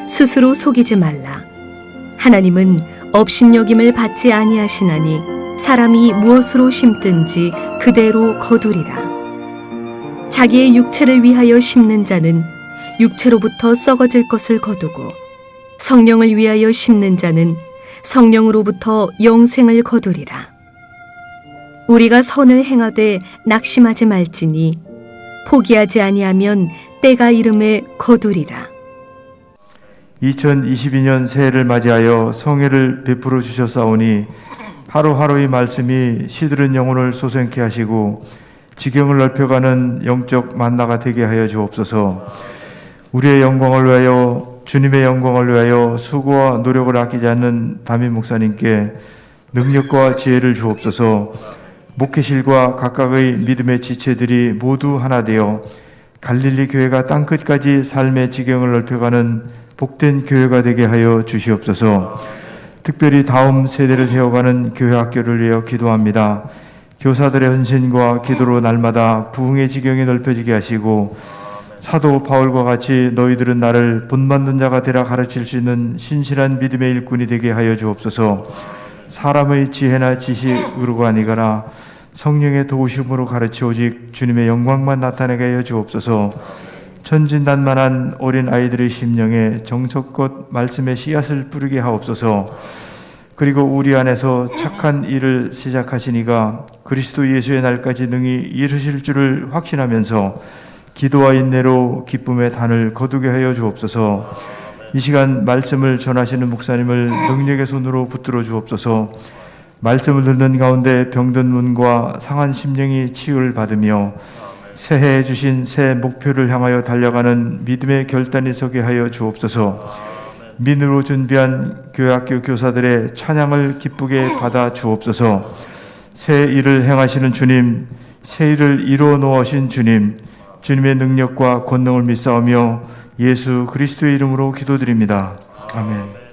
스스로 속이지 말라. 하나님은 업신여김을 받지 아니하시나니 사람이 무엇으로 심든지 그대로 거두리라. 자기의 육체를 위하여 심는 자는 육체로부터 썩어질 것을 거두고 성령을 위하여 심는 자는 성령으로부터 영생을 거두리라. 우리가 선을 행하되 낙심하지 말지니 포기하지 아니하면 때가 이름에 거두리라. 2022년 새해를 맞이하여 성회를 베풀어 주셨사오니 하루하루의 말씀이 시들은 영혼을 솟아게 하시고 지경을 넓혀가는 영적 만나가 되게 하여 주옵소서. 우리의 영광을 위하여, 주님의 영광을 위하여 수고와 노력을 아끼지 않는 담임 목사님께 능력과 지혜를 주옵소서. 목회실과 각각의 믿음의 지체들이 모두 하나 되어 갈릴리 교회가 땅끝까지 삶의 지경을 넓혀가는 복된 교회가 되게 하여 주시옵소서. 특별히 다음 세대를 세워가는 교회 학교를 위하여 기도합니다. 교사들의 헌신과 기도로 날마다 부흥의 지경이 넓혀지게 하시고 사도 바울과 같이 너희들은 나를 본받는 자가 되라 가르칠 수 있는 신실한 믿음의 일꾼이 되게 하여 주옵소서. 사람의 지혜나 지식으로가 아니거나 성령의 도우심으로 가르쳐 오직 주님의 영광만 나타내게 하여 주옵소서. 천진난만한 어린 아이들의 심령에 정성껏 말씀의 씨앗을 뿌리게 하옵소서. 그리고 우리 안에서 착한 일을 시작하시니가 그리스도 예수의 날까지 능히 이루실 줄을 확신하면서 기도와 인내로 기쁨의 단을 거두게 하여 주옵소서. 이 시간 말씀을 전하시는 목사님을 능력의 손으로 붙들어 주옵소서. 말씀을 듣는 가운데 병든 눈과 상한 심령이 치유를 받으며 새해에 주신 새 목표를 향하여 달려가는 믿음의 결단이 서게 하여 주옵소서. 민으로 준비한 교회학교 교사들의 찬양을 기쁘게 받아 주옵소서. 새 일을 행하시는 주님, 새 일을 이루어 놓으신 주님, 주님의 능력과 권능을 믿사오며 예수 그리스도의 이름으로 기도드립니다. 아멘.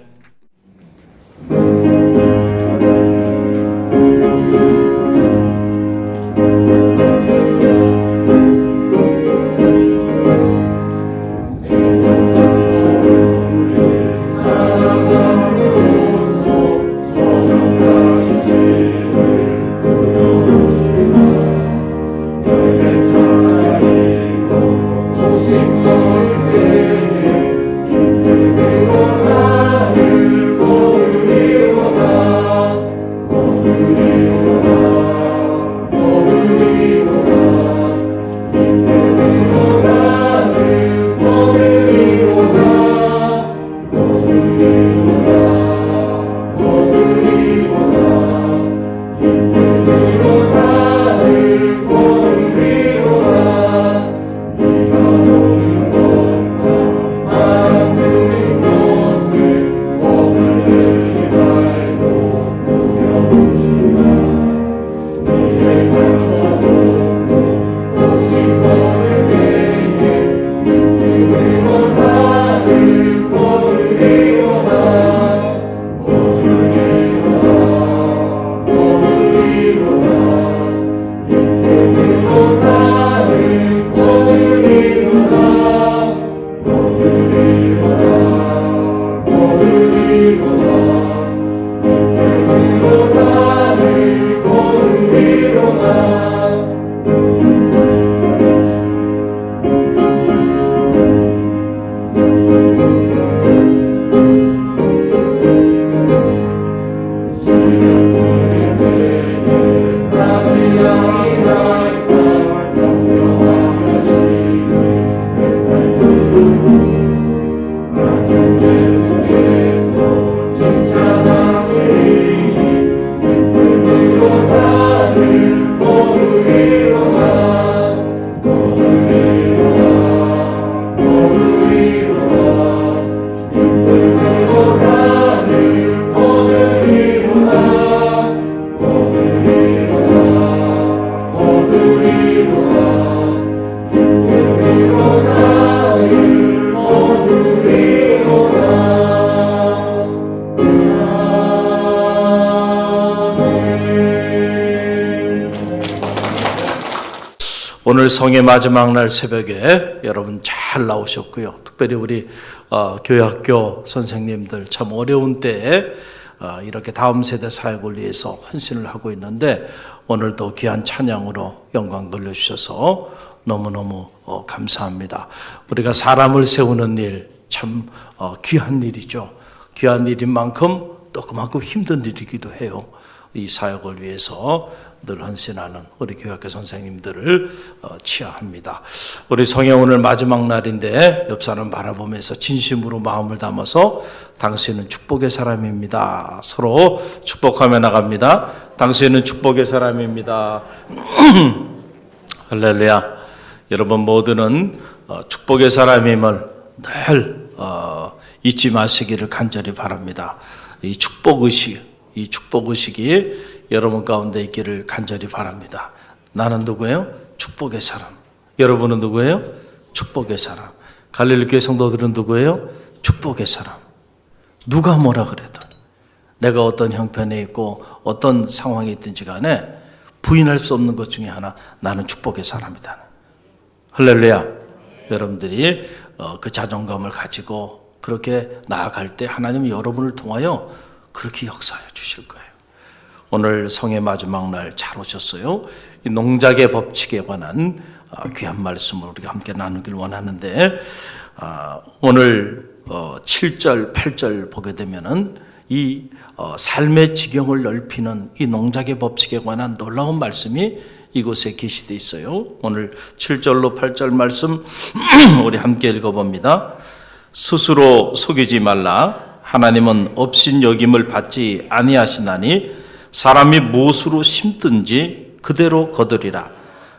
오늘 성의 마지막 날 새벽에 여러분 잘 나오셨고요. 특별히 우리 교회학교 선생님들 참 어려운 때에 이렇게 다음 세대 사역을 위해서 헌신을 하고 있는데 오늘도 귀한 찬양으로 영광 돌려주셔서 너무너무 감사합니다. 우리가 사람을 세우는 일 참 귀한 일이죠. 귀한 일인 만큼 또 그만큼 힘든 일이기도 해요. 이 사역을 위해서 늘 헌신하는 우리 교회학교 선생님들을 치하합니다. 우리 성회 오늘 마지막 날인데 옆 사람 바라보면서 진심으로 마음을 담아서 당신은 축복의 사람입니다. 서로 축복하며 나갑니다. 당신은 축복의 사람입니다. 할렐루야. 여러분 모두는 축복의 사람임을 늘 잊지 마시기를 간절히 바랍니다. 이 축복의식이 여러분 가운데 있기를 간절히 바랍니다. 나는 누구예요? 축복의 사람. 여러분은 누구예요? 축복의 사람. 갈릴리 교회 성도들은 누구예요? 축복의 사람. 누가 뭐라 그래도 내가 어떤 형편에 있고 어떤 상황에 있든지 간에 부인할 수 없는 것 중에 하나, 나는 축복의 사람이다. 할렐루야. 여러분들이 그 자존감을 가지고 그렇게 나아갈 때 하나님은 여러분을 통하여 그렇게 역사해 주실 거예요. 오늘 성의 마지막 날 잘 오셨어요. 이 농작의 법칙에 관한 귀한 말씀을 우리가 함께 나누길 원하는데 오늘 7절, 8절 보게 되면은 이 삶의 지경을 넓히는 이 농작의 법칙에 관한 놀라운 말씀이 이곳에 게시되어 있어요. 오늘 7절로 8절 말씀 우리 함께 읽어봅니다. 스스로 속이지 말라. 하나님은 업신여김을 받지 아니하시나니 사람이 무엇으로 심든지 그대로 거두리라.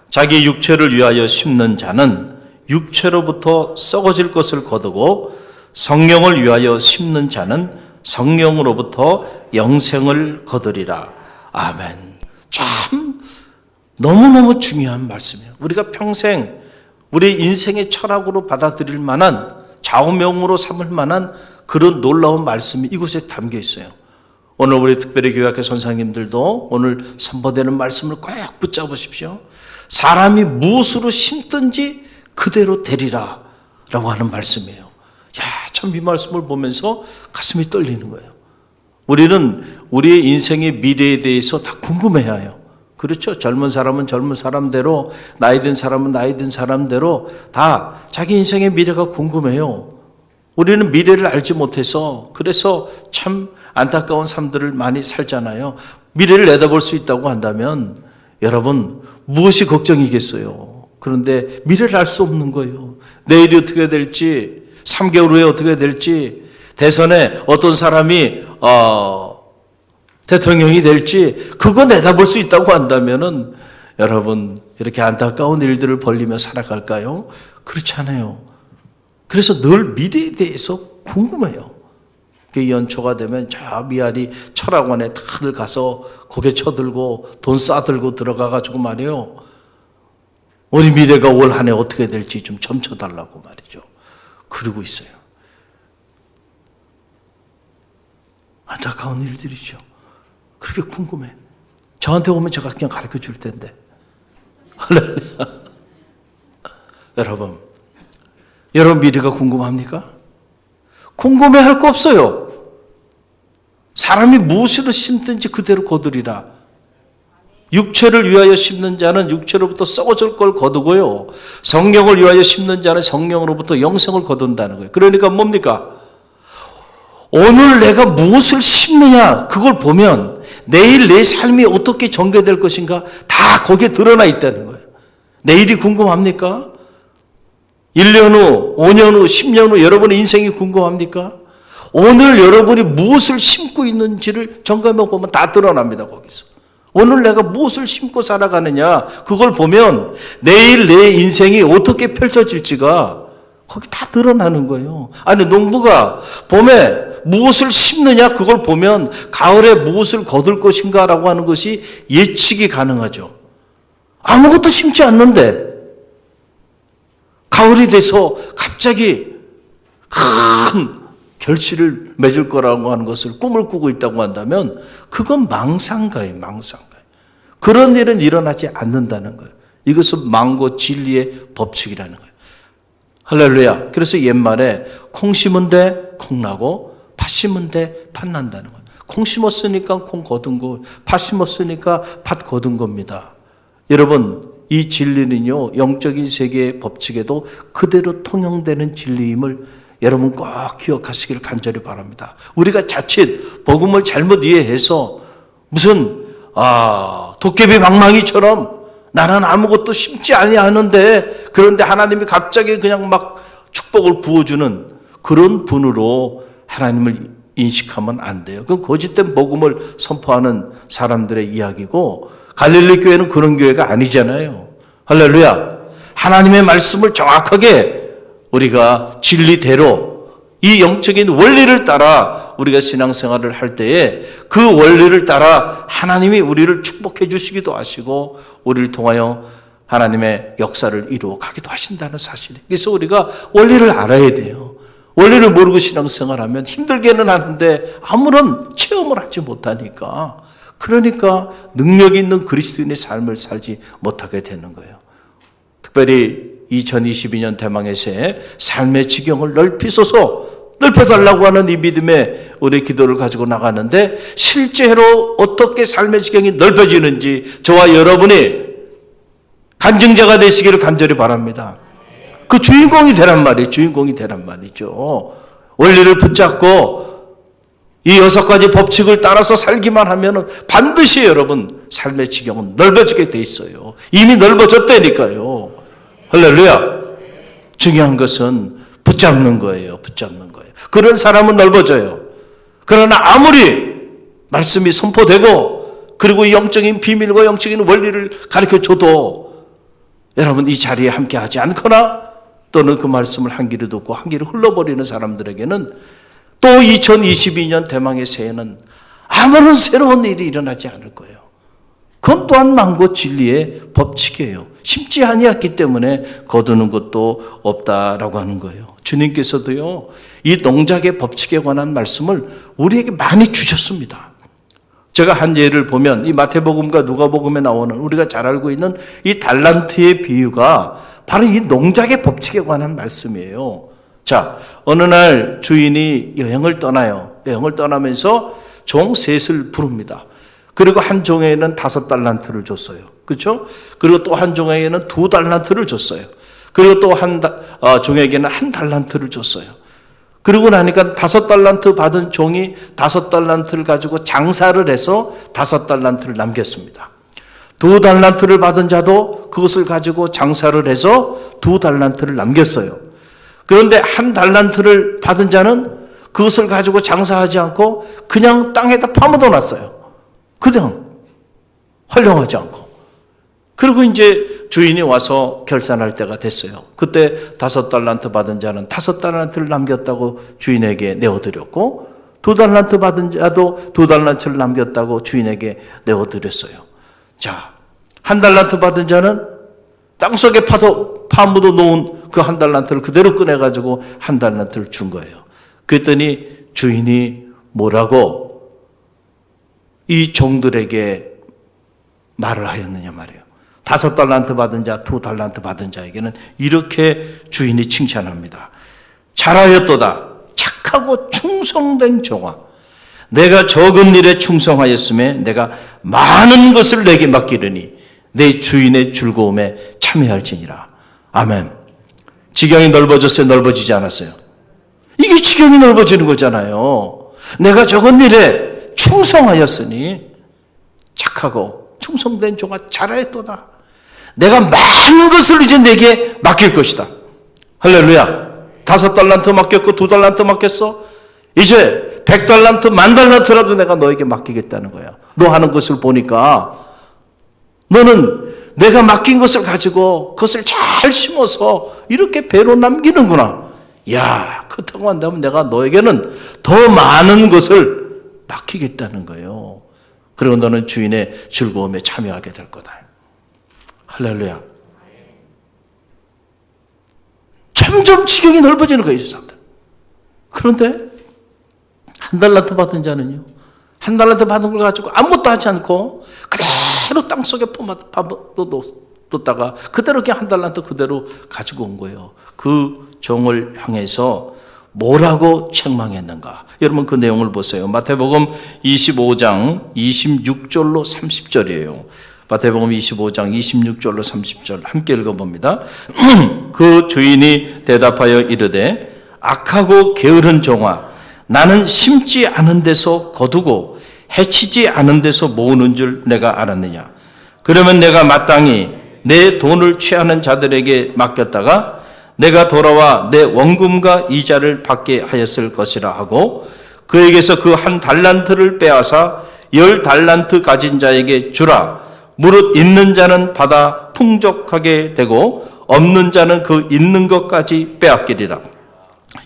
자기 육체를 위하여 심는 자는 육체로부터 썩어질 것을 거두고 성령을 위하여 심는 자는 성령으로부터 영생을 거두리라. 아멘. 참 너무너무 중요한 말씀이에요. 우리가 평생 우리 인생의 철학으로 받아들일 만한, 좌우명으로 삼을 만한 그런 놀라운 말씀이 이곳에 담겨 있어요. 오늘 우리 특별히 교회학교 선생님들도 오늘 선포되는 말씀을 꼭 붙잡으십시오. 사람이 무엇으로 심든지 그대로 되리라 라고 하는 말씀이에요. 야, 참 이 말씀을 보면서 가슴이 떨리는 거예요. 우리는 우리의 인생의 미래에 대해서 다 궁금해야 해요. 그렇죠? 젊은 사람은 젊은 사람대로, 나이 든 사람은 나이 든 사람대로 다 자기 인생의 미래가 궁금해요. 우리는 미래를 알지 못해서 그래서 참 안타까운 삶들을 많이 살잖아요. 미래를 내다볼 수 있다고 한다면 여러분 무엇이 걱정이겠어요? 그런데 미래를 알 수 없는 거예요. 내일이 어떻게 될지, 3개월 후에 어떻게 될지, 대선에 어떤 사람이 대통령이 될지 그거 내다볼 수 있다고 한다면은 여러분 이렇게 안타까운 일들을 벌리며 살아갈까요? 그렇지 않아요. 그래서 늘 미래에 대해서 궁금해요. 그 연초가 되면 저 미아리 철학원에 다들 가서 고개 쳐들고 돈 싸들고 들어가가지고 말이에요. 우리 미래가 올 한 해 어떻게 될지 좀 점쳐달라고 말이죠. 그러고 있어요. 안타까운 일들이죠. 그렇게 궁금해. 저한테 오면 제가 그냥 가르쳐 줄 텐데. 할렐루야. 여러분 미래가 궁금합니까? 궁금해할 거 없어요. 사람이 무엇으로 심든지 그대로 거두리라. 육체를 위하여 심는 자는 육체로부터 썩어질 걸 거두고요. 성령을 위하여 심는 자는 성령으로부터 영생을 거둔다는 거예요. 그러니까 뭡니까? 오늘 내가 무엇을 심느냐 그걸 보면 내일 내 삶이 어떻게 전개될 것인가 다 거기에 드러나 있다는 거예요. 내일이 궁금합니까? 1년 후, 5년 후, 10년 후 여러분의 인생이 궁금합니까? 오늘 여러분이 무엇을 심고 있는지를 점검해 보면 다 드러납니다. 거기서. 오늘 내가 무엇을 심고 살아가느냐 그걸 보면 내일 내 인생이 어떻게 펼쳐질지가 거기 다 드러나는 거예요. 아니 농부가 봄에 무엇을 심느냐 그걸 보면 가을에 무엇을 거둘 것인가 라고 하는 것이 예측이 가능하죠. 아무것도 심지 않는데 가을이 돼서 갑자기 큰 결실을 맺을 거라고 하는 것을 꿈을 꾸고 있다고 한다면 그건 망상가예요. 그런 일은 일어나지 않는다는 거예요. 이것은 망고 진리의 법칙이라는 거예요. 할렐루야. 그래서 옛말에 콩 심은 데 콩 나고 팥 심은 데 팥 난다는 거예요. 콩 심었으니까 콩 거둔 거, 팥 심었으니까 팥 거둔 겁니다. 여러분, 이 진리는요, 영적인 세계의 법칙에도 그대로 통용되는 진리임을 여러분 꼭 기억하시길 간절히 바랍니다. 우리가 자칫 복음을 잘못 이해해서 무슨 도깨비 방망이처럼 나는 아무것도 심지 아니하는데 그런데 하나님이 갑자기 그냥 막 축복을 부어주는 그런 분으로 하나님을 인식하면 안 돼요. 그건 거짓된 복음을 선포하는 사람들의 이야기고 갈릴리 교회는 그런 교회가 아니잖아요. 할렐루야. 하나님의 말씀을 정확하게 우리가 진리대로 이 영적인 원리를 따라 우리가 신앙생활을 할 때에 그 원리를 따라 하나님이 우리를 축복해 주시기도 하시고 우리를 통하여 하나님의 역사를 이루어 가기도 하신다는 사실이에요. 그래서 우리가 원리를 알아야 돼요. 원리를 모르고 신앙생활하면 힘들게는 하는데 아무런 체험을 하지 못하니까 그러니까 능력 있는 그리스도인의 삶을 살지 못하게 되는 거예요. 특별히 2022년 대망의 새해 삶의 지경을 넓혀달라고 하는 이 믿음의 우리 기도를 가지고 나가는데 실제로 어떻게 삶의 지경이 넓혀지는지 저와 여러분이 간증자가 되시기를 간절히 바랍니다. 그 주인공이 되란 말이죠. 원리를 붙잡고 이 6가지 법칙을 따라서 살기만 하면 반드시 여러분 삶의 지경은 넓어지게 돼 있어요. 이미 넓어졌다니까요. 할렐루야. 중요한 것은 붙잡는 거예요. 그런 사람은 넓어져요. 그러나 아무리 말씀이 선포되고 그리고 영적인 비밀과 영적인 원리를 가르쳐줘도 여러분 이 자리에 함께 하지 않거나 또는 그 말씀을 한 귀로 듣고 한 귀로 흘러버리는 사람들에게는 또 2022년 대망의 새해는 아무런 새로운 일이 일어나지 않을 거예요. 그건 또한 만고 진리의 법칙이에요. 심지 아니었기 때문에 거두는 것도 없다라고 하는 거예요. 주님께서도요, 이 농작의 법칙에 관한 말씀을 우리에게 많이 주셨습니다. 제가 한 예를 보면 이 마태복음과 누가복음에 나오는 우리가 잘 알고 있는 이 달란트의 비유가 바로 이 농작의 법칙에 관한 말씀이에요. 자, 어느 날 주인이 여행을 떠나요. 여행을 떠나면서 종 셋을 부릅니다. 그리고 한 종에게는 5달란트를 줬어요. 그렇죠? 그리고 또 한 종에게는 2달란트를 줬어요. 그리고 또 한 종에게는 1달란트를 줬어요. 그러고 나니까 5달란트 받은 종이 5달란트를 가지고 장사를 해서 5달란트를 남겼습니다. 2달란트를 받은 자도 그것을 가지고 장사를 해서 2달란트를 남겼어요. 그런데 1달란트를 받은 자는 그것을 가지고 장사하지 않고 그냥 땅에다 파묻어 놨어요. 그냥 활용하지 않고. 그리고 이제 주인이 와서 결산할 때가 됐어요. 그때 5달란트 받은 자는 5달란트를 남겼다고 주인에게 내어드렸고 2달란트 받은 자도 2달란트를 남겼다고 주인에게 내어드렸어요. 자, 1달란트 받은 자는 땅속에 파묻어 놓은 그 1달란트를 그대로 꺼내가지고 1달란트를 준 거예요. 그랬더니 주인이 뭐라고 이 종들에게 말을 하였느냐 말이에요. 5달란트 받은 자, 2달란트 받은 자에게는 이렇게 주인이 칭찬합니다. 잘하였도다. 착하고 충성된 종아. 내가 적은 일에 충성하였음에 내가 많은 것을 내게 맡기르니 내 주인의 즐거움에 참여할지니라. 아멘. 지경이 넓어졌어요? 넓어지지 않았어요? 이게 지경이 넓어지는 거잖아요. 내가 적은 일에 충성하였으니 착하고 충성된 종아 잘하였도다. 내가 많은 것을 이제 내게 맡길 것이다. 할렐루야. 5달란트 맡겼고 2달란트 맡겼어. 이제 100달란트, 10,000달란트라도 내가 너에게 맡기겠다는 거야. 너 하는 것을 보니까 너는 내가 맡긴 것을 가지고 그것을 잘 심어서 이렇게 배로 남기는구나. 야, 그렇다고 한다면 내가 너에게는 더 많은 것을 맡기겠다는 거예요. 그리고 너는 주인의 즐거움에 참여하게 될 거다. 할렐루야. 점점 지경이 넓어지는 거예요, 이 사람들. 그런데 1달란트 받은 자는요, 1달란트 받은 걸 가지고 아무것도 하지 않고 그대로 땅속에 파묻어 뒀다가 그대로 그냥 한 달란트 그대로 가지고 온 거예요. 그 종을 향해서 뭐라고 책망했는가? 여러분 그 내용을 보세요. 마태복음 25장 26절로 30절이에요. 마태복음 25장 26절로 30절 함께 읽어봅니다. 그 주인이 대답하여 이르되 악하고 게으른 종아, 나는 심지 않은 데서 거두고 해치지 않은 데서 모으는 줄 내가 알았느냐? 그러면 내가 마땅히 내 돈을 취하는 자들에게 맡겼다가 내가 돌아와 내 원금과 이자를 받게 하였을 것이라 하고 그에게서 그 한 달란트를 빼앗아 10달란트 가진 자에게 주라. 무릇 있는 자는 받아 풍족하게 되고 없는 자는 그 있는 것까지 빼앗기리라.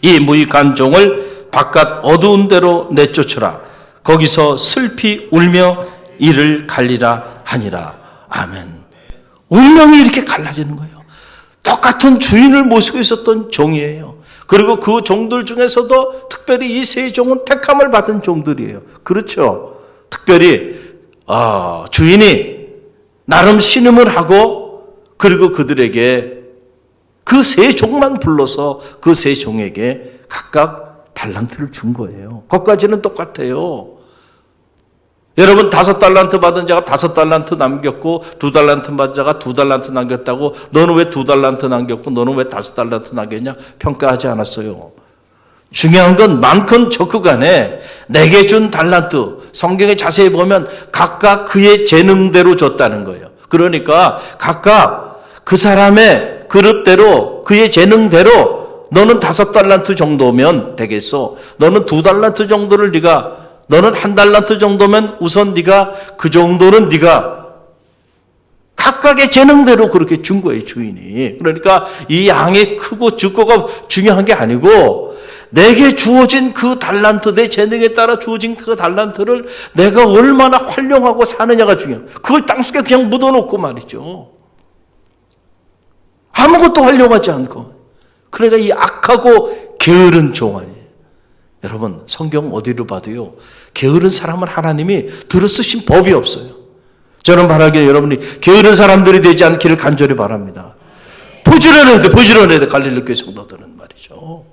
이 무익한 종을 바깥 어두운 데로 내쫓으라. 거기서 슬피 울며 이를 갈리라 하니라. 아멘. 운명이 이렇게 갈라지는 거예요. 똑같은 주인을 모시고 있었던 종이에요. 그리고 그 종들 중에서도 특별히 이 세 종은 택함을 받은 종들이에요. 그렇죠. 특별히 주인이 나름 신음을 하고 그리고 그들에게 그 세 종만 불러서 그 세 종에게 각각 달란트를 준 거예요. 거기까지는 똑같아요. 여러분 5달란트 받은 자가 5달란트 남겼고 2달란트 받은 자가 2달란트 남겼다고 너는 왜 2달란트 남겼고 너는 왜 5달란트 남겼냐 평가하지 않았어요. 중요한 건 많건 적건 간에 내게 준 달란트 성경에 자세히 보면 각각 그의 재능대로 줬다는 거예요. 그러니까 각각 그 사람의 그릇대로 그의 재능대로 너는 5달란트 정도면 되겠어. 너는 2달란트 정도를 너는 1달란트 정도면 우선 네가 그 정도는 네가 각각의 재능대로 그렇게 준 거예요, 주인이. 그러니까 이 양이 크고 적고가 중요한 게 아니고 내게 주어진 그 달란트, 내 재능에 따라 주어진 그 달란트를 내가 얼마나 활용하고 사느냐가 중요해요. 그걸 땅속에 그냥 묻어놓고 말이죠. 아무것도 활용하지 않고. 그러니까 이 악하고 게으른 종 아니에요. 여러분 성경 어디로 봐도요 게으른 사람은 하나님이 들어쓰신 법이 없어요. 저는 바라기에 여러분이 게으른 사람들이 되지 않기를 간절히 바랍니다. 부지런해야 돼. 갈릴리 교회 성도들은 말이죠.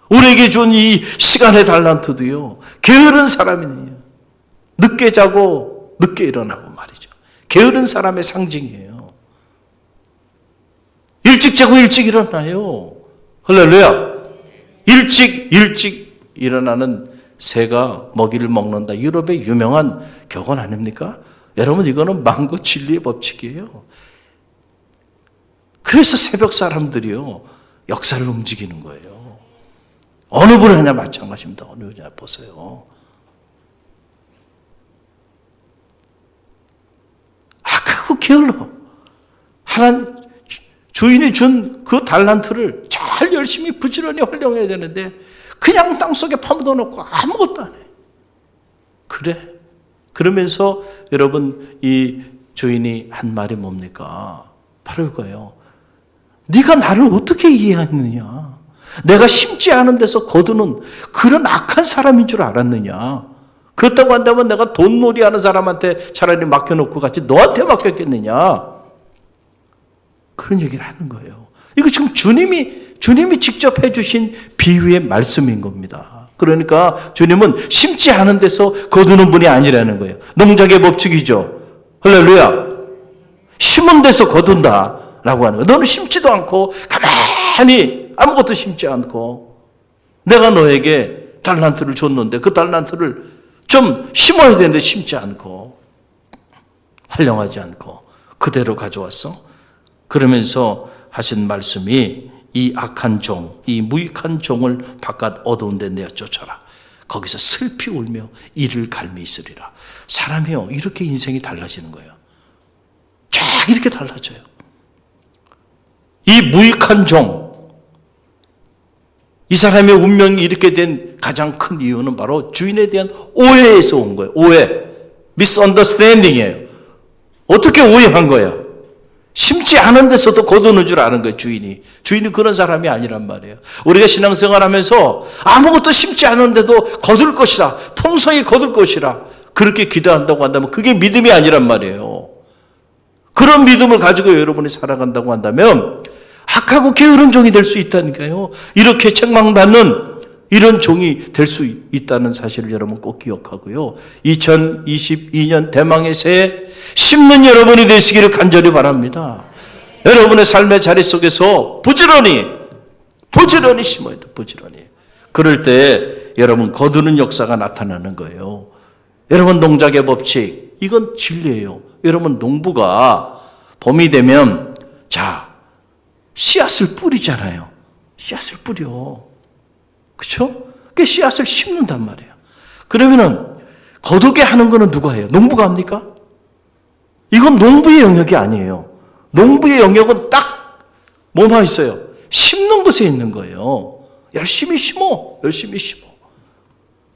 우리에게 준 이 시간의 달란트도요 게으른 사람이에요. 늦게 자고 늦게 일어나고 말이죠. 게으른 사람의 상징이에요. 일찍 자고 일찍 일어나요. 할렐루야. 일찍 일어나는 새가 먹이를 먹는다. 유럽의 유명한 격언 아닙니까? 여러분 이거는 망고 진리의 법칙이에요. 그래서 새벽 사람들이요 역사를 움직이는 거예요. 어느 분야냐 마찬가지입니다. 어느 분야 보세요. 악하고 게을러. 하나님 주인이 준 그 달란트를 잘 열심히 부지런히 활용해야 되는데 그냥 땅속에 파묻어 놓고 아무것도 안 해. 그래. 그러면서 여러분 이 주인이 한 말이 뭡니까? 바로 이거예요. 네가 나를 어떻게 이해하느냐? 내가 심지 않은 데서 거두는 그런 악한 사람인 줄 알았느냐? 그렇다고 한다면 내가 돈놀이하는 사람한테 차라리 맡겨놓고 같이 너한테 맡겼겠느냐? 그런 얘기를 하는 거예요. 이거 지금 주님이 직접 해주신 비유의 말씀인 겁니다. 그러니까 주님은 심지 않은 데서 거두는 분이 아니라는 거예요. 농작의 법칙이죠. 할렐루야. 심은 데서 거둔다라고 하는 거예요. 너는 심지도 않고 가만히 아무것도 심지 않고 내가 너에게 달란트를 줬는데 그 달란트를 좀 심어야 되는데 심지 않고 활용하지 않고 그대로 가져왔어. 그러면서 하신 말씀이 이 악한 종, 이 무익한 종을 바깥 어두운 데 내어쫓아라. 거기서 슬피 울며 이를 갈미 있으리라. 사람이요 이렇게 인생이 달라지는 거예요. 쫙 이렇게 달라져요. 이 무익한 종, 이 사람의 운명이 이렇게 된 가장 큰 이유는 바로 주인에 대한 오해에서 온 거예요. 오해, misunderstanding이에요. 어떻게 오해한 거야? 심지 않은 데서도 거두는 줄 아는 거예요, 주인이. 주인은 그런 사람이 아니란 말이에요. 우리가 신앙생활 하면서 아무것도 심지 않은데도 거둘 것이다. 풍성히 거둘 것이라. 그렇게 기도한다고 한다면 그게 믿음이 아니란 말이에요. 그런 믿음을 가지고 여러분이 살아간다고 한다면 악하고 게으른 종이 될 수 있다니까요. 이렇게 책망받는 이런 종이 될 수 있다는 사실을 여러분 꼭 기억하고요. 2022년 대망의 새해 심는 여러분이 되시기를 간절히 바랍니다. 여러분의 삶의 자리 속에서 부지런히 심어야 돼. 부지런히. 그럴 때 여러분 거두는 역사가 나타나는 거예요. 여러분 농작의 법칙, 이건 진리예요. 여러분 농부가 봄이 되면 자, 씨앗을 뿌리잖아요. 씨앗을 뿌려. 그렇죠? 그 씨앗을 심는단 말이에요. 그러면은 거두게 하는 거는 누가 해요? 농부가 합니까? 이건 농부의 영역이 아니에요. 농부의 영역은 딱 뭐만 있어요? 심는 것에 있는 거예요. 열심히 심어.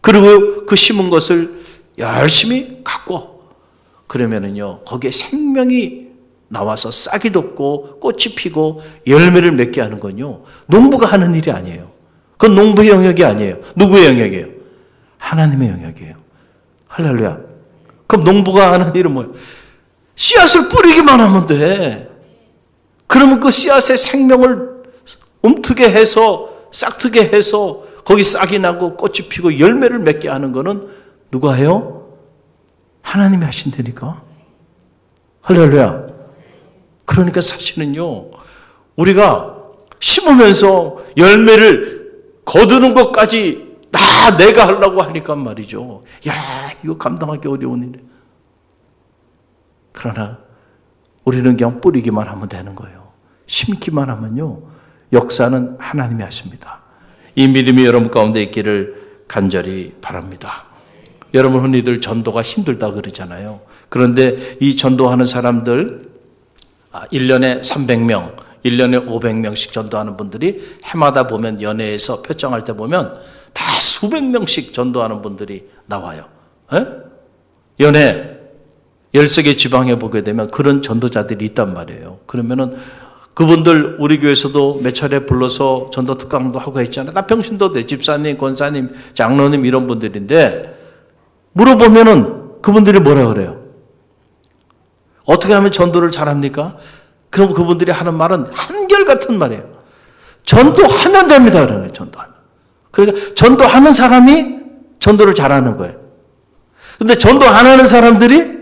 그리고 그 심은 것을 열심히 갖고 그러면은요, 거기에 생명이 나와서 싹이 돋고 꽃이 피고 열매를 맺게 하는 건요, 농부가 하는 일이 아니에요. 그건 농부의 영역이 아니에요. 누구의 영역이에요? 하나님의 영역이에요. 할렐루야. 그럼 농부가 하는 일은 뭐예요? 씨앗을 뿌리기만 하면 돼. 그러면 그 씨앗의 생명을 움트게 해서 싹트게 해서 거기 싹이 나고 꽃이 피고 열매를 맺게 하는 거는 누가 해요? 하나님이 하신다니까. 할렐루야. 그러니까 사실은요, 우리가 심으면서 열매를 거두는 것까지 다 내가 하려고 하니까 말이죠. 야, 이거 감당하기 어려운 일이에요. 그러나 우리는 그냥 뿌리기만 하면 되는 거예요. 심기만 하면요, 역사는 하나님이 하십니다. 이 믿음이 여러분 가운데 있기를 간절히 바랍니다. 여러분 흔히들 전도가 힘들다 그러잖아요. 그런데 이 전도하는 사람들 1년에 300명, 1년에 500명씩 전도하는 분들이 해마다 보면 연회에서 표창할 때 보면 다 수백 명씩 전도하는 분들이 나와요. 에? 연회 13개 지방에 보게 되면 그런 전도자들이 있단 말이에요. 그러면은 그분들 우리 교회에서도 몇 차례 불러서 전도 특강도 하고 했잖아요. 나 평신도대 집사님, 권사님, 장로님 이런 분들인데 물어보면은 그분들이 뭐라 그래요? 어떻게 하면 전도를 잘합니까? 그럼 그분들이 하는 말은 한결같은 말이에요. 전도하면 됩니다. 그러는 거예요. 전도하면. 그러니까 전도하는 사람이 전도를 잘하는 거예요. 근데 전도 안 하는 사람들이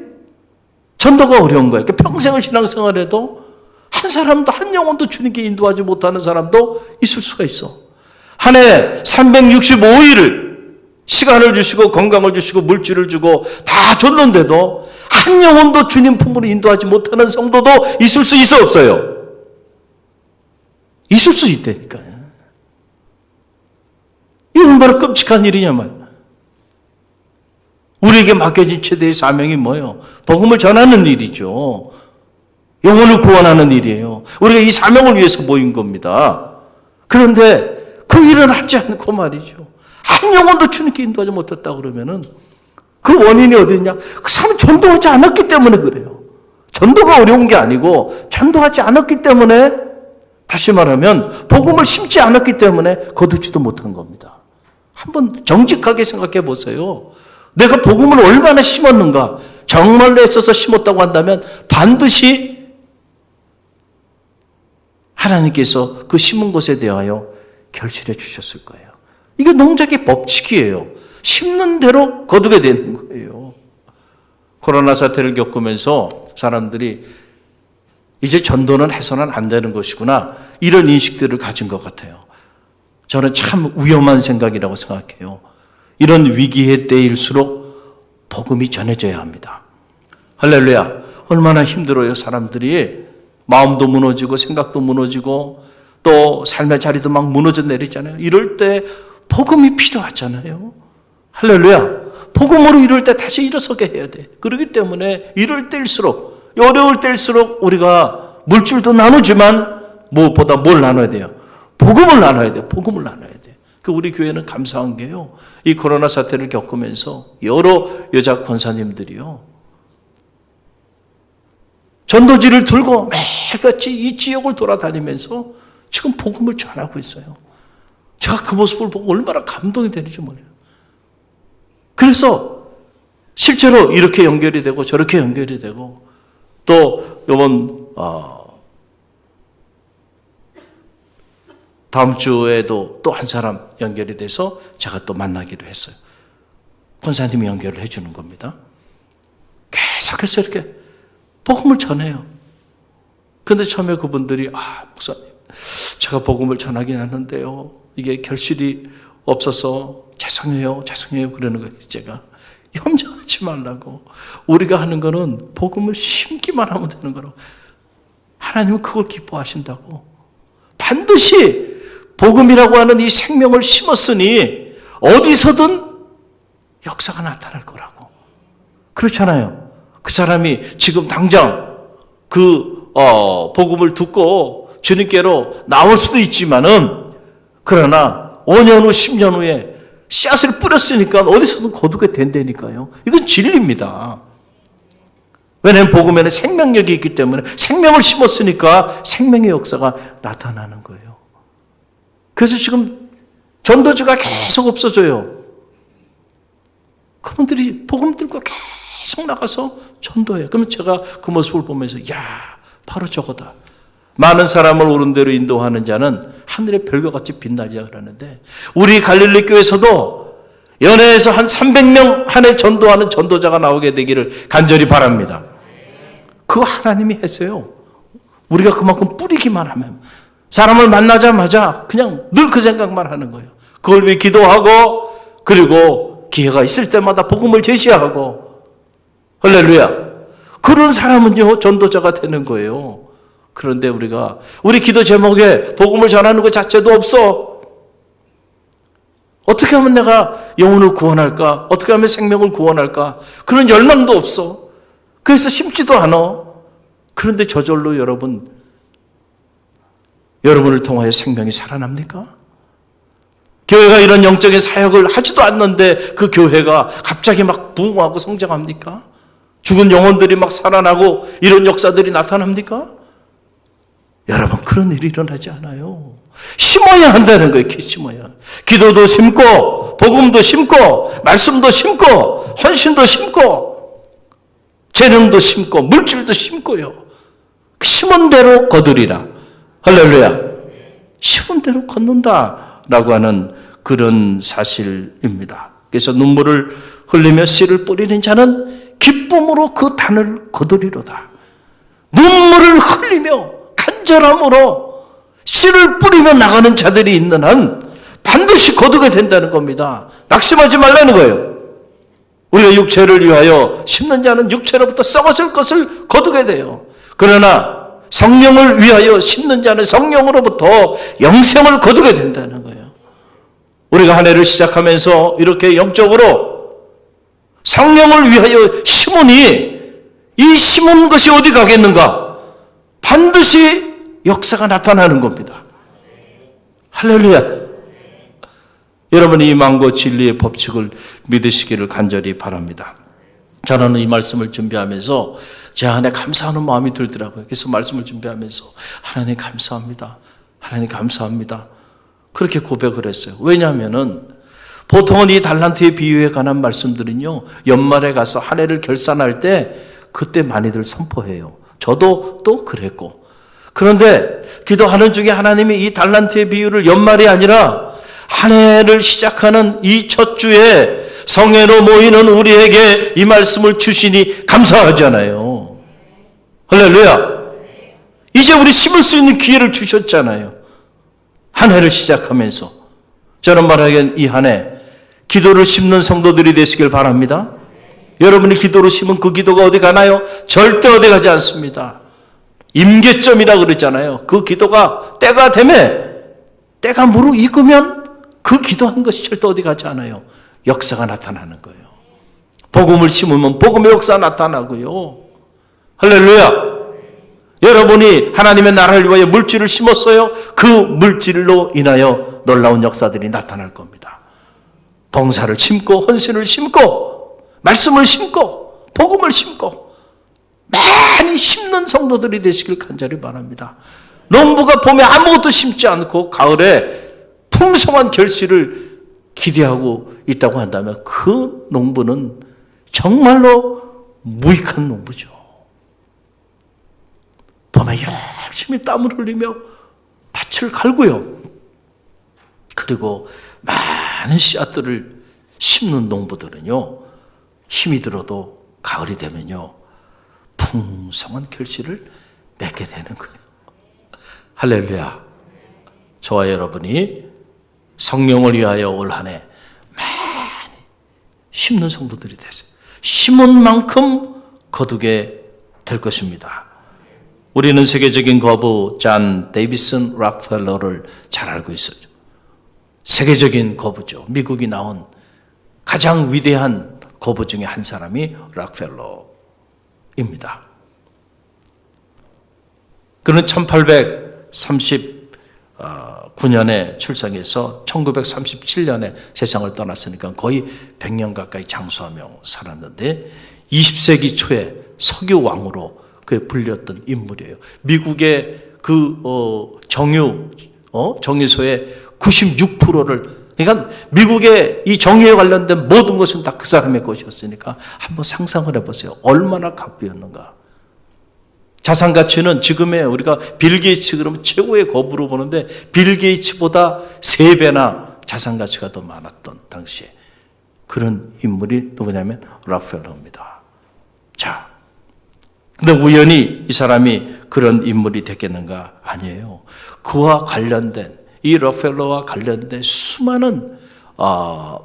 전도가 어려운 거예요. 그러니까 평생을 신앙생활해도 한 사람도 한 영혼도 주님께 인도하지 못하는 사람도 있을 수가 있어. 한 해 365일을 시간을 주시고 건강을 주시고 물질을 주고 다 줬는데도 한 영혼도 주님 품으로 인도하지 못하는 성도도 있을 수 있어 없어요? 있을 수 있다니까요. 이게 얼마나 끔찍한 일이냐 말이야. 우리에게 맡겨진 최대의 사명이 뭐예요? 복음을 전하는 일이죠. 영혼을 구원하는 일이에요. 우리가 이 사명을 위해서 모인 겁니다. 그런데 그 일을 하지 않고 말이죠. 한 영혼도 주님께 인도하지 못했다 그러면은 그 원인이 어디 있냐? 그 사람이 전도하지 않았기 때문에 그래요. 전도가 어려운 게 아니고 전도하지 않았기 때문에, 다시 말하면 복음을 심지 않았기 때문에 거두지도 못한 겁니다. 한번 정직하게 생각해 보세요. 내가 복음을 얼마나 심었는가? 정말로 애써서 심었다고 한다면 반드시 하나님께서 그 심은 것에 대하여 결실해 주셨을 거예요. 이게 농작의 법칙이에요. 심는 대로 거두게 되는 거예요. 코로나 사태를 겪으면서 사람들이 이제 전도는 해서는 안 되는 것이구나, 이런 인식들을 가진 것 같아요. 저는 참 위험한 생각이라고 생각해요. 이런 위기의 때일수록 복음이 전해져야 합니다. 할렐루야. 얼마나 힘들어요. 사람들이 마음도 무너지고 생각도 무너지고 또 삶의 자리도 막 무너져 내리잖아요. 이럴 때 복음이 필요하잖아요. 할렐루야. 복음으로 이럴 때 다시 일어서게 해야 돼. 그렇기 때문에 이럴 때일수록, 어려울 때일수록 우리가 물질도 나누지만 무엇보다 뭘 나눠야 돼요? 복음을 나눠야 돼요. 복음을 나눠야 돼요. 그 우리 교회는 감사한 게요, 이 코로나 사태를 겪으면서 여러 여자 권사님들이요, 전도지를 들고 매일같이 이 지역을 돌아다니면서 지금 복음을 전하고 있어요. 제가 그 모습을 보고 얼마나 감동이 되는지 몰라요. 그래서 실제로 이렇게 연결이 되고 저렇게 연결이 되고, 또 이번 다음 주에도 또 한 사람 연결이 돼서 제가 또 만나기로 했어요. 권사님이 연결을 해주는 겁니다. 계속해서 이렇게 복음을 전해요. 근데 처음에 그분들이 목사님, 제가 복음을 전하긴 하는데요, 이게 결실이 없어서 죄송해요 그러는 거예요. 제가 염려하지 말라고, 우리가 하는 거는 복음을 심기만 하면 되는 거라고. 하나님은 그걸 기뻐하신다고. 반드시 복음이라고 하는 이 생명을 심었으니 어디서든 역사가 나타날 거라고. 그렇잖아요. 그 사람이 지금 당장 복음을 듣고 주님께로 나올 수도 있지만은, 그러나 5년 후 10년 후에 씨앗을 뿌렸으니까 어디서든 거두게 된다니까요. 이건 진리입니다. 왜냐하면 복음에는 생명력이 있기 때문에, 생명을 심었으니까 생명의 역사가 나타나는 거예요. 그래서 지금 전도주가 계속 없어져요. 그분들이 복음 들고 계속 나가서 전도해요. 그러면 제가 그 모습을 보면서, 바로 저거다. 많은 사람을 옳은 대로 인도하는 자는 하늘의 별과같이 빛나리라 그러는데, 우리 갈릴리 교회에서도 연회에서 한 300명 한 해 전도하는 전도자가 나오게 되기를 간절히 바랍니다. 그거 하나님이 했어요. 우리가 그만큼 뿌리기만 하면, 사람을 만나자마자 그냥 늘 그 생각만 하는 거예요. 그걸 위해 기도하고, 그리고 기회가 있을 때마다 복음을 제시하고, 할렐루야. 그런 사람은요, 전도자가 되는 거예요. 그런데 우리 기도 제목에 복음을 전하는 것 자체도 없어. 어떻게 하면 내가 영혼을 구원할까? 어떻게 하면 생명을 구원할까? 그런 열망도 없어. 그래서 심지도 않아. 그런데 저절로 여러분을 통하여 생명이 살아납니까? 교회가 이런 영적인 사역을 하지도 않는데 그 교회가 갑자기 막 부흥하고 성장합니까? 죽은 영혼들이 막 살아나고 이런 역사들이 나타납니까? 여러분, 그런 일이 일어나지 않아요. 심어야 한다는 거예요. 심어야. 기도도 심고, 복음도 심고, 말씀도 심고, 헌신도 심고, 재능도 심고, 물질도 심고요. 심은 대로 거두리라. 할렐루야. 심은 대로 걷는다라고 하는 그런 사실입니다. 그래서 눈물을 흘리며 씨를 뿌리는 자는 기쁨으로 그 단을 거두리로다. 눈물을 흘리며 간절함으로 씨를 뿌리며 나가는 자들이 있는 한 반드시 거두게 된다는 겁니다. 낙심하지 말라는 거예요. 우리가 육체를 위하여 심는 자는 육체로부터 썩어질 것을 거두게 돼요. 그러나 성령을 위하여 심는 자는 성령으로부터 영생을 거두게 된다는 거예요. 우리가 한 해를 시작하면서 이렇게 영적으로 성령을 위하여 심으니, 이 심은 것이 어디 가겠는가? 반드시 역사가 나타나는 겁니다. 할렐루야. 여러분이 이 망고 진리의 법칙을 믿으시기를 간절히 바랍니다. 저는 이 말씀을 준비하면서 제 안에 감사하는 마음이 들더라고요. 그래서 말씀을 준비하면서 하나님 감사합니다. 하나님 감사합니다. 그렇게 고백을 했어요. 왜냐하면은 보통은 이 달란트의 비유에 관한 말씀들은요, 연말에 가서 한 해를 결산할 때 그때 많이들 선포해요. 저도 또 그랬고. 그런데 기도하는 중에 하나님이 이 달란트의 비유를 연말이 아니라 한 해를 시작하는 이 첫 주에 성회로 모이는 우리에게 이 말씀을 주시니 감사하잖아요. 할렐루야. 이제 우리 심을 수 있는 기회를 주셨잖아요. 한 해를 시작하면서. 저는 말하기엔 이 한 해 기도를 심는 성도들이 되시길 바랍니다. 여러분이 기도로 심은 그 기도가 어디 가나요? 절대 어디 가지 않습니다. 임계점이라 그러잖아요. 그 기도가 때가 되면, 때가 무르익으면 그 기도한 것이 절대 어디 가지 않아요. 역사가 나타나는 거예요. 복음을 심으면 복음의 역사가 나타나고요. 할렐루야. 여러분이 하나님의 나라를 위하여 물질을 심었어요. 그 물질로 인하여 놀라운 역사들이 나타날 겁니다. 봉사를 심고, 헌신을 심고, 말씀을 심고, 복음을 심고, 많이 심는 성도들이 되시길 간절히 바랍니다. 농부가 봄에 아무것도 심지 않고 가을에 풍성한 결실을 기대하고 있다고 한다면 그 농부는 정말로 무익한 농부죠. 봄에 열심히 땀을 흘리며 밭을 갈고요. 그리고 많은 씨앗들을 심는 농부들은요, 힘이 들어도 가을이 되면요, 풍성한 결실을 맺게 되는 거예요. 할렐루야. 저와 여러분이 성령을 위하여 올 한 해 많이 심는 성도들이 되세요. 심은 만큼 거두게 될 것입니다. 우리는 세계적인 거부 존 데이비슨 락펠러를 잘 알고 있었죠. 세계적인 거부죠. 미국이 나온 가장 위대한 거부 중에 한 사람이 락펠러입니다. 그는 1839년에 출생해서 1937년에 세상을 떠났으니까 거의 100년 가까이 장수하며 살았는데 20세기 초에 석유 왕으로 그 불렸던 인물이에요. 미국의 정유소의 96%를, 그러니까 미국의 이 정의에 관련된 모든 것은 다 그 사람의 것이었으니까 한번 상상을 해보세요. 얼마나 갑부였는가. 자산 가치는 지금의 우리가 빌 게이츠 그러면 최고의 거부로 보는데 빌 게이츠보다 3배나 자산 가치가 더 많았던 당시에 그런 인물이 누구냐면 락펠러입니다. 자, 근데 우연히 이 사람이 그런 인물이 됐겠는가? 아니에요. 그와 관련된 이 락펠러와 관련된 수많은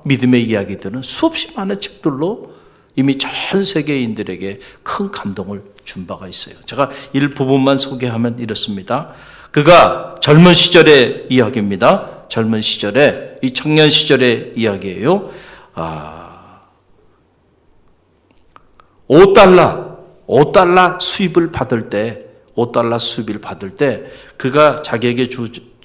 믿음의 이야기들은 수없이 많은 책들로 이미 전 세계인들에게 큰 감동을 준 바가 있어요. 제가 일부분만 소개하면 이렇습니다. 그가 젊은 시절의 이야기입니다. 젊은 시절에, 이 청년 시절의 이야기예요. 5달러 수입을 받을 때, 5달러 수입을 받을 때 그가 자기에게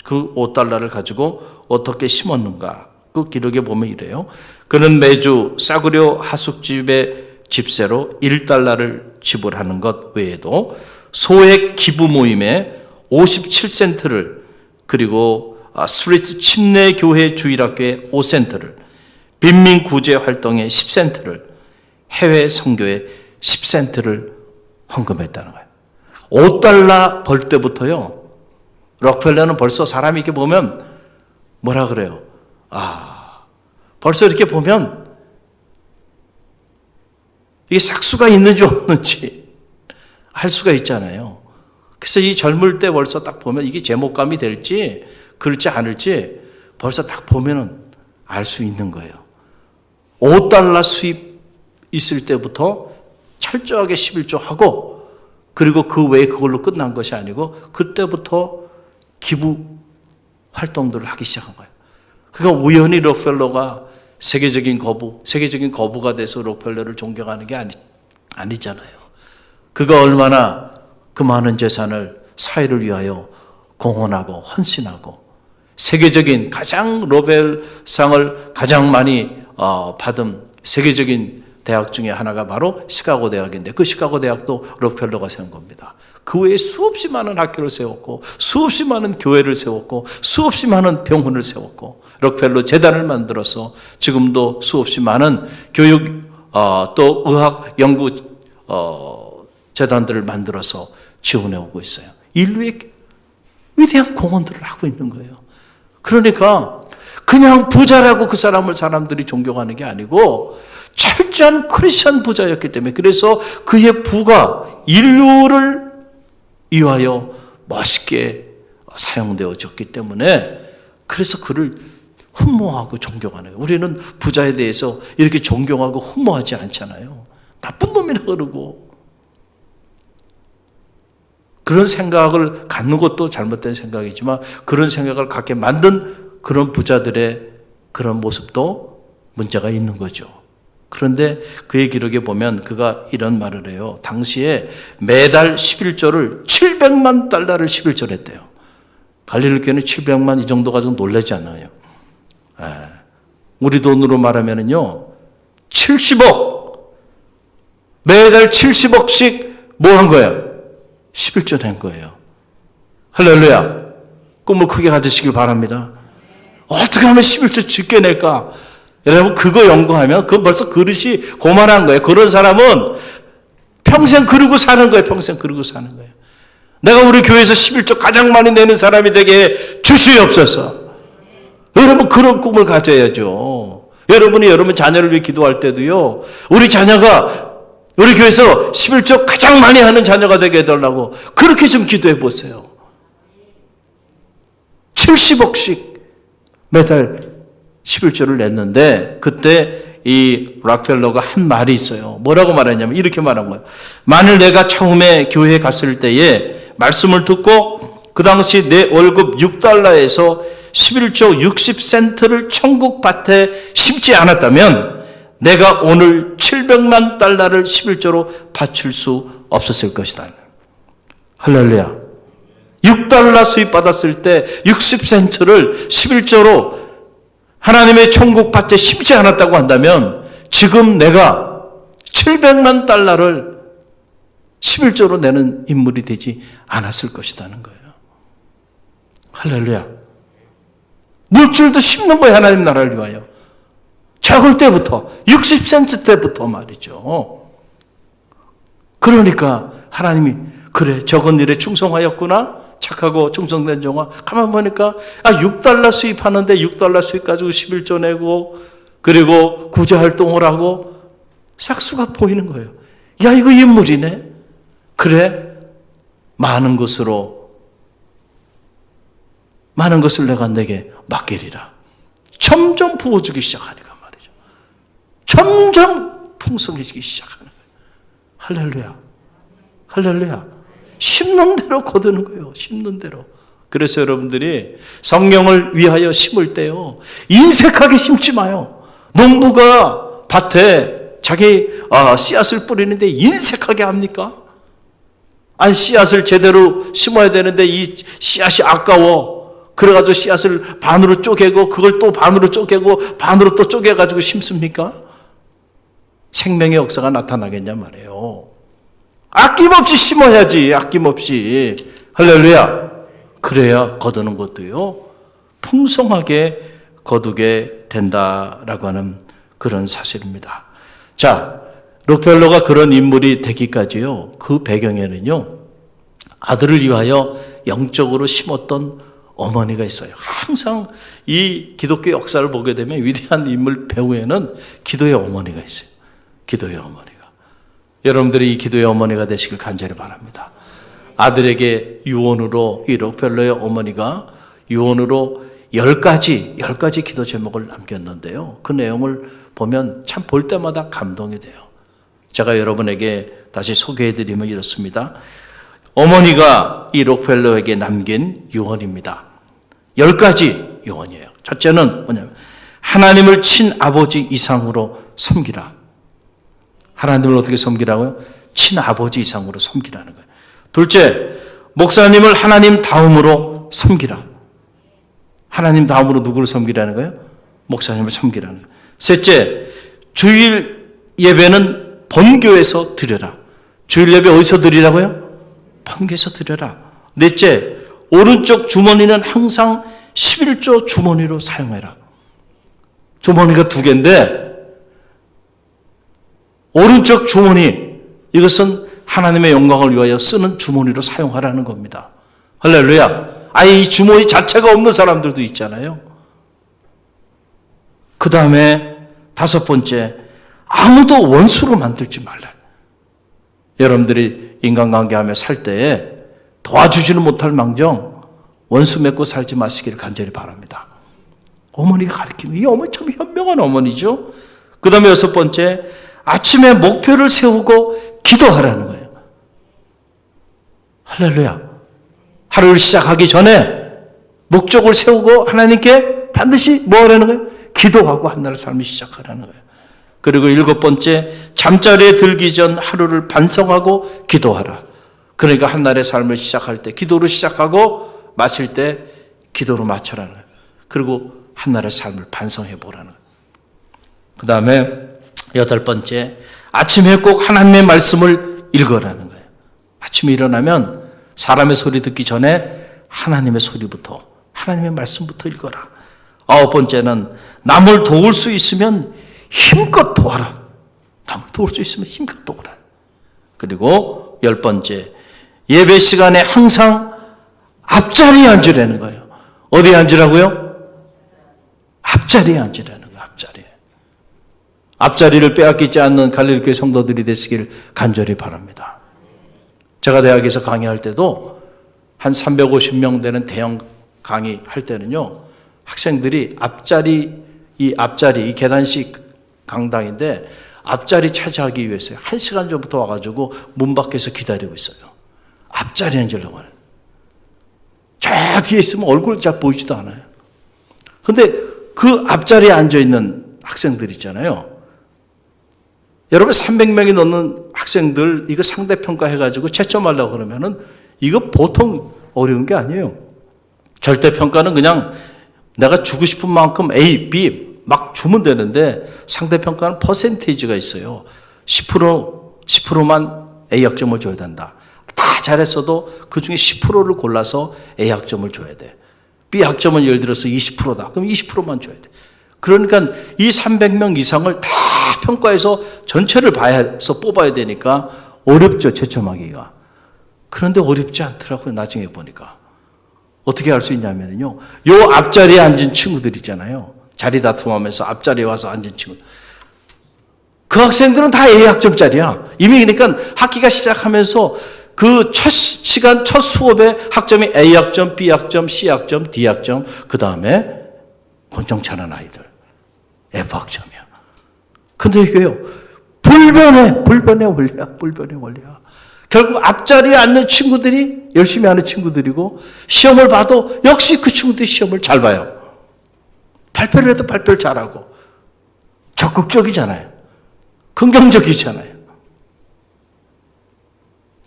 그 5달러를 가지고 어떻게 심었는가? 그 기록에 보면 이래요. 그는 매주 싸구려 하숙집의 집세로 1달러를 지불하는 것 외에도 소액 기부 모임에 57센트를, 그리고 스트리트 침례 교회 주일학교에 5센트를, 빈민 구제 활동에 10센트를, 해외 선교에 10센트를 헌금했다는 거예요. 5달러 벌 때부터요, 록펠러는 벌써 사람이 이렇게 보면 뭐라 그래요? 벌써 이렇게 보면 이게 싹수가 있는지 없는지 알 수가 있잖아요. 그래서 이 젊을 때 벌써 딱 보면 이게 제목감이 될지 그럴지 않을지 벌써 딱 보면은 알 수 있는 거예요. 5달러 수입 있을 때부터 철저하게 11조 하고, 그리고 그 외에 그걸로 끝난 것이 아니고 그때부터 기부 활동들을 하기 시작한 거예요. 그러니까 우연히 록펠러가 세계적인 거부가 돼서 록펠러를 존경하는 게 아니잖아요. 그가 얼마나 그 많은 재산을 사회를 위하여 공헌하고 헌신하고, 세계적인 가장 노벨상을 가장 많이 받은 세계적인 대학 중에 하나가 바로 시카고 대학인데, 그 시카고 대학도 록펠러가 세운 겁니다. 그 외에 수없이 많은 학교를 세웠고, 수없이 많은 교회를 세웠고, 수없이 많은 병원을 세웠고, 록펠러 재단을 만들어서 지금도 수없이 많은 교육 또 의학 연구 재단들을 만들어서 지원해 오고 있어요. 인류의 위대한 공헌들을 하고 있는 거예요. 그러니까 그냥 부자라고 그 사람들이 존경하는 게 아니고 철저한 크리스천 부자였기 때문에, 그래서 그의 부가 인류를 위하여 멋있게 사용되어졌기 때문에, 그래서 그를 흠모하고 존경하는 거예요. 우리는 부자에 대해서 이렇게 존경하고 흠모하지 않잖아요. 나쁜 놈이라 그러고, 그런 생각을 갖는 것도 잘못된 생각이지만 그런 생각을 갖게 만든 그런 부자들의 그런 모습도 문제가 있는 거죠. 그런데 그의 기록에 보면 그가 이런 말을 해요. 당시에 매달 11조를 700만 달러를 11조를 했대요. 갈릴리 교회는 700만 이 정도 가지고 놀라지 않아요. 우리 돈으로 말하면은요, 70억, 매달 70억씩 뭐 한 거예요? 11조 낸 거예요. 할렐루야. 꿈을 크게 가지시길 바랍니다. 어떻게 하면 11조 적게 낼까? 여러분, 그거 연구하면 그건 벌써 그릇이 고만한 거예요. 그런 사람은 평생 그러고 사는 거예요. 평생 그러고 사는 거예요. 내가 우리 교회에서 11조 가장 많이 내는 사람이 되게 주시옵소서. 여러분 그런 꿈을 가져야죠. 여러분이 여러분 자녀를 위해 기도할 때도요. 우리 자녀가 우리 교회에서 11조 가장 많이 하는 자녀가 되게 해달라고 그렇게 좀 기도해 보세요. 70억씩 매달 11조를 냈는데 그때 이 락펠러가 한 말이 있어요. 뭐라고 말했냐면 이렇게 말한 거예요. 만일 내가 처음에 교회에 갔을 때에 말씀을 듣고 그 당시 내 월급 6달러에서 11조 60센트를 천국 밭에 심지 않았다면 내가 오늘 700만 달러를 11조로 바칠 수 없었을 것이다. 할렐루야. 6달러 수입 받았을 때 60센트를 11조로 하나님의 천국 밭에 심지 않았다고 한다면 지금 내가 700만 달러를 11조로 내는 인물이 되지 않았을 것이라는 거예요. 할렐루야. 물줄도 심는 거예요. 하나님 나라를 위하여. 작을 때부터 60센트 때부터 말이죠. 그러니까 하나님이 그래 적은 일에 충성하였구나. 착하고 충성된 종아. 가만 보니까 6달러 수입하는데 6달러 수입 가지고 11조 내고 그리고 구제활동을 하고 싹수가 보이는 거예요. 야 이거 인물이네. 그래 많은 것을 내가 내게 맡기리라. 점점 부어주기 시작하니까 말이죠. 점점 풍성해지기 시작하는 거예요. 할렐루야. 할렐루야. 심는 대로 거두는 거예요. 심는 대로. 그래서 여러분들이 성령을 위하여 심을 때요. 인색하게 심지 마요. 농부가 밭에 자기 씨앗을 뿌리는데 인색하게 합니까? 아니 씨앗을 제대로 심어야 되는데 이 씨앗이 아까워. 그래가지고 씨앗을 반으로 쪼개고 그걸 또 반으로 쪼개고 반으로 또 쪼개가지고 심습니까? 생명의 역사가 나타나겠냐 말이에요. 아낌없이 심어야지. 아낌없이. 할렐루야. 그래야 거두는 것도요. 풍성하게 거두게 된다라고 하는 그런 사실입니다. 자, 록펠러가 그런 인물이 되기까지요. 그 배경에는요. 아들을 위하여 영적으로 심었던 어머니가 있어요. 항상 이 기독교 역사를 보게 되면 위대한 인물 배후에는 기도의 어머니가 있어요. 기도의 어머니가. 여러분들이 이 기도의 어머니가 되시길 간절히 바랍니다. 아들에게 유언으로 이 록펠러의 어머니가 유언으로 10가지 기도 제목을 남겼는데요. 그 내용을 보면 참 볼 때마다 감동이 돼요. 제가 여러분에게 다시 소개해드리면 이렇습니다. 어머니가 이 록펠러에게 남긴 유언입니다. 10가지 유언이에요. 첫째는 뭐냐면 하나님을 친아버지 이상으로 섬기라. 하나님을 어떻게 섬기라고요? 친아버지 이상으로 섬기라는 거예요. 둘째, 목사님을 하나님 다음으로 섬기라. 하나님 다음으로 누구를 섬기라는 거예요? 목사님을 섬기라는 거예요. 셋째, 주일 예배는 본교에서 드려라. 주일 예배 어디서 드리라고요? 본교에서 드려라. 넷째, 오른쪽 주머니는 항상 11조 주머니로 사용해라. 주머니가 2개인데 오른쪽 주머니, 이것은 하나님의 영광을 위하여 쓰는 주머니로 사용하라는 겁니다. 할렐루야. 아예 이 주머니 자체가 없는 사람들도 있잖아요. 그 다음에 5번째, 아무도 원수로 만들지 말라. 여러분들이 인간관계하며 살 때에 도와주지는 못할 망정 원수 맺고 살지 마시기를 간절히 바랍니다. 어머니가 가르치는 이 어머니 참 현명한 어머니죠. 그 다음에 6번째, 아침에 목표를 세우고 기도하라는 거예요. 할렐루야. 하루를 시작하기 전에 목적을 세우고 하나님께 반드시 뭐 하라는 거예요? 기도하고 한날의 삶을 시작하라는 거예요. 그리고 7번째, 잠자리에 들기 전 하루를 반성하고 기도하라. 그러니까 한날의 삶을 시작할 때 기도로 시작하고 마칠 때 기도로 마쳐라는 거예요. 그리고 한날의 삶을 반성해 보라는 거예요. 그 다음에 8번째, 아침에 꼭 하나님의 말씀을 읽어라는 거예요. 아침에 일어나면 사람의 소리 듣기 전에 하나님의 소리부터, 하나님의 말씀부터 읽어라. 9번째는 남을 도울 수 있으면 힘껏 도와라. 남을 도울 수 있으면 힘껏 도와라. 그리고 10번째, 예배 시간에 항상 앞자리에 앉으라는 거예요. 어디에 앉으라고요? 앞자리에 앉으라는 거예요. 앞자리에. 앞자리를 빼앗기지 않는 갈릴리교회 성도들이 되시길 간절히 바랍니다. 제가 대학에서 강의할 때도 한 350명 되는 대형 강의할 때는요, 학생들이 이 계단식 강당인데 앞자리 차지하기 위해서 1시간 전부터 와가지고 문 밖에서 기다리고 있어요. 앞자리 앉으려고 하는. 저 뒤에 있으면 얼굴 잘 보이지도 않아요. 근데 그 앞자리에 앉아있는 학생들 있잖아요. 여러분 300명이 넘는 학생들 이거 상대평가 해가지고 채점하려고 그러면은 이거 보통 어려운 게 아니에요. 절대평가는 그냥 내가 주고 싶은 만큼 A, B 막 주면 되는데 상대평가는 퍼센테이지가 있어요. 10%만 A 학점을 줘야 된다. 다 잘했어도 그중에 10%를 골라서 A 학점을 줘야 돼. B 학점은 예를 들어서 20%다. 그럼 20%만 줘야 돼. 그러니까 이 300명 이상을 다 평가해서 전체를 봐서 뽑아야 되니까 어렵죠, 채점하기가. 그런데 어렵지 않더라고요, 나중에 보니까. 어떻게 할 수 있냐면요, 요 앞자리에 앉은 친구들 있잖아요. 자리 다툼하면서 앞자리에 와서 앉은 친구. 그 학생들은 다 A 학점짜리야. 이미 그러니까 학기가 시작하면서 그 첫 시간, 첫 수업에 학점이 A 학점, B 학점, C 학점, D 학점, 그 다음에 권총차는 아이들. F 학점이야. 근데 이게요, 불변의 원리야. 결국 앞자리에 앉는 친구들이 열심히 하는 친구들이고, 시험을 봐도 역시 그 친구들이 시험을 잘 봐요. 발표를 해도 발표를 잘하고, 적극적이잖아요. 긍정적이잖아요.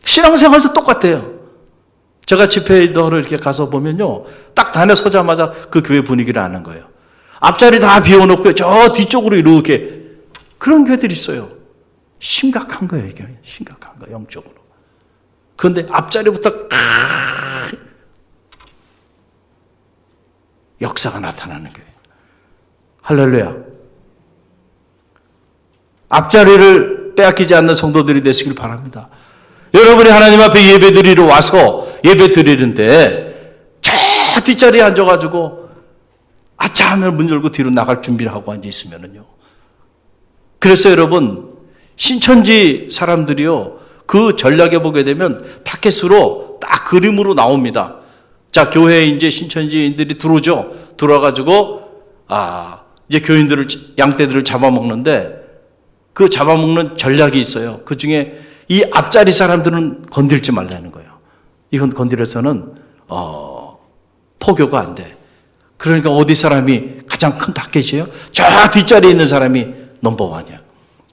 신앙생활도 똑같아요. 제가 집회를 이렇게 가서 보면요, 딱 단에 서자마자 그 교회 분위기를 아는 거예요. 앞자리 다 비워놓고 저 뒤쪽으로 이렇게 그런 교회들이 있어요. 심각한 거예요, 이게. 심각한 거, 영적으로. 그런데 앞자리부터 역사가 나타나는 교회. 할렐루야. 앞자리를 빼앗기지 않는 성도들이 되시길 바랍니다. 여러분이 하나님 앞에 예배드리러 와서 예배 드리는데 저 뒷자리에 앉아가지고 아차 하면 문 열고 뒤로 나갈 준비를 하고 앉아있으면요. 그래서 여러분, 신천지 사람들이요, 그 전략에 보게 되면 타켓으로 딱 그림으로 나옵니다. 자, 교회에 이제 신천지인들이 들어오죠. 들어와가지고, 이제 교인들을, 양떼들을 잡아먹는데, 그 잡아먹는 전략이 있어요. 그 중에 이 앞자리 사람들은 건들지 말라는 거예요. 이건 건드려서는, 포교가 안 돼. 그러니까 어디 사람이 가장 큰 타켓이에요? 저 뒷자리에 있는 사람이 넘버원이야.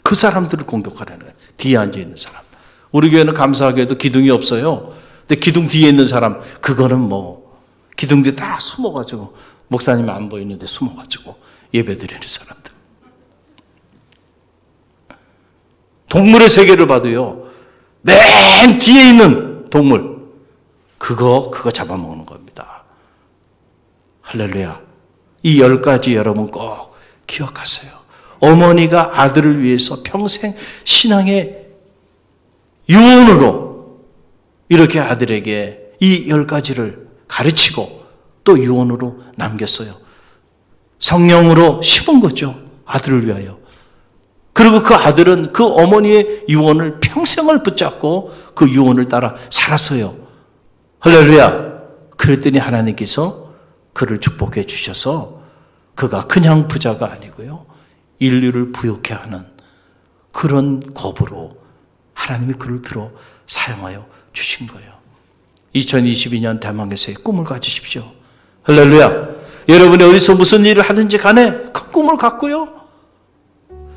그 사람들을 공격하라는 거예요. 뒤에 앉아있는 사람. 우리 교회는 감사하게도 기둥이 없어요. 근데 기둥 뒤에 있는 사람, 그거는 뭐, 기둥 뒤에 다 숨어가지고, 목사님 안 보이는데 숨어가지고 예배드리는 사람들. 동물의 세계를 봐도요, 맨 뒤에 있는 동물, 그거 잡아먹는 겁니다. 할렐루야. 이 10가지 여러분 꼭 기억하세요. 어머니가 아들을 위해서 평생 신앙의 유언으로 이렇게 아들에게 이 10가지를 가르치고 또 유언으로 남겼어요. 성령으로 심은 거죠. 아들을 위하여. 그리고 그 아들은 그 어머니의 유언을 평생을 붙잡고 그 유언을 따라 살았어요. 할렐루야. 그랬더니 하나님께서 그를 축복해 주셔서 그가 그냥 부자가 아니고요, 인류를 부욕해 하는 그런 법으로 하나님이 그를 들어 사용하여 주신 거예요. 2022년 대망에서의 꿈을 가지십시오. 할렐루야. 여러분이 어디서 무슨 일을 하든지 간에 큰 꿈을 갖고요,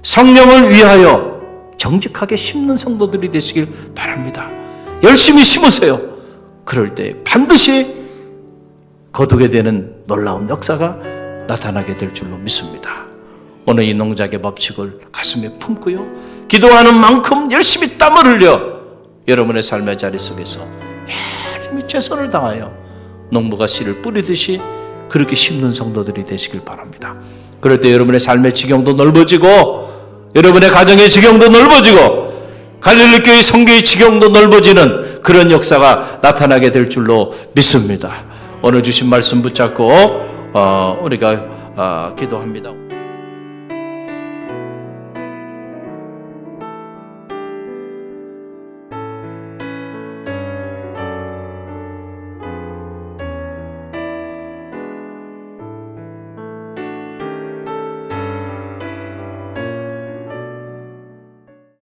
성령을 위하여 정직하게 심는 성도들이 되시길 바랍니다. 열심히 심으세요. 그럴 때 반드시 거두게 되는 놀라운 역사가 나타나게 될 줄로 믿습니다. 오늘 이 농작의 법칙을 가슴에 품고요, 기도하는 만큼 열심히 땀을 흘려 여러분의 삶의 자리 속에서 열심히 최선을 다하여 농부가 씨를 뿌리듯이 그렇게 심는 성도들이 되시길 바랍니다. 그럴 때 여러분의 삶의 지경도 넓어지고 여러분의 가정의 지경도 넓어지고 갈릴리 교회 성교의 지경도 넓어지는 그런 역사가 나타나게 될 줄로 믿습니다. 오늘 주신 말씀 붙잡고 우리가 기도합니다.